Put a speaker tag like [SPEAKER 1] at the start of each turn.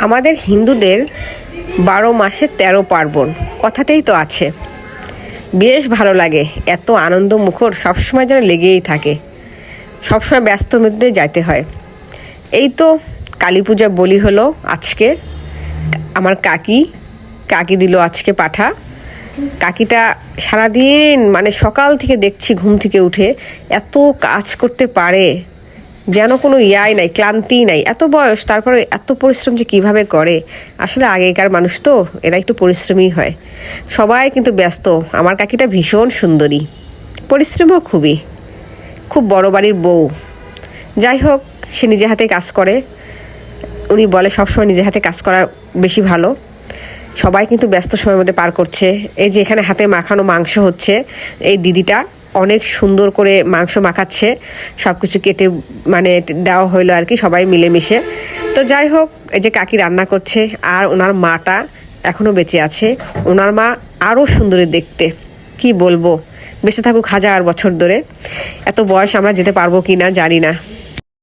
[SPEAKER 1] আমাদের হিন্দুদের 12 মাসে 13 পার্বণ কথাতেই তো আছে। বেশ ভালো লাগে, এত আনন্দ মুখর সবসময় যেন লেগেই থাকে, সবসময় ব্যস্ত মধ্যে যাইতে হয়। এই তো কালী পূজা বলি হলো আজকে। আমার কাকি দিল আজকে পাঠা। কাকিটা সারাদিন মানে সকাল থেকে দেখছি ঘুম থেকে উঠে এত কাজ করতে পারে, যেন কোনো ইয়াই নাই, ক্লান্তি নাই। এত বয়স, তারপরে এত পরিশ্রম যে কীভাবে করে। আসলে আগেকার মানুষ তো, এরা একটু পরিশ্রমী হয়। সবাই কিন্তু ব্যস্ত। আমার কাকিটা ভীষণ সুন্দরী, পরিশ্রমও খুব বড় বাড়ির বউ। যাই হোক, সে নিজে হাতে কাজ করে। উনি বলে সবসময় নিজে হাতে কাজ করা বেশি ভালো। সবাই কিন্তু ব্যস্ত সময়ের মধ্যে পার করছে। এই যে এখানে হাতে মাখানো মাংস হচ্ছে, এই দিদিটা অনেক সুন্দর করে মাংস মাখাচ্ছে, সব কিছু কেটে মানে দেওয়া হইলো আর কি, সবাই মিলেমিশে। তো যাই হোক, এই যে কাকি রান্না করছে, আর ওনার মাটা এখনও বেঁচে আছে। ওনার মা আরও সুন্দরী দেখতে, কি বলবো। বেঁচে থাকুক হাজার বছর ধরে। এত বয়স আমরা যেতে পারবো কি না জানি না।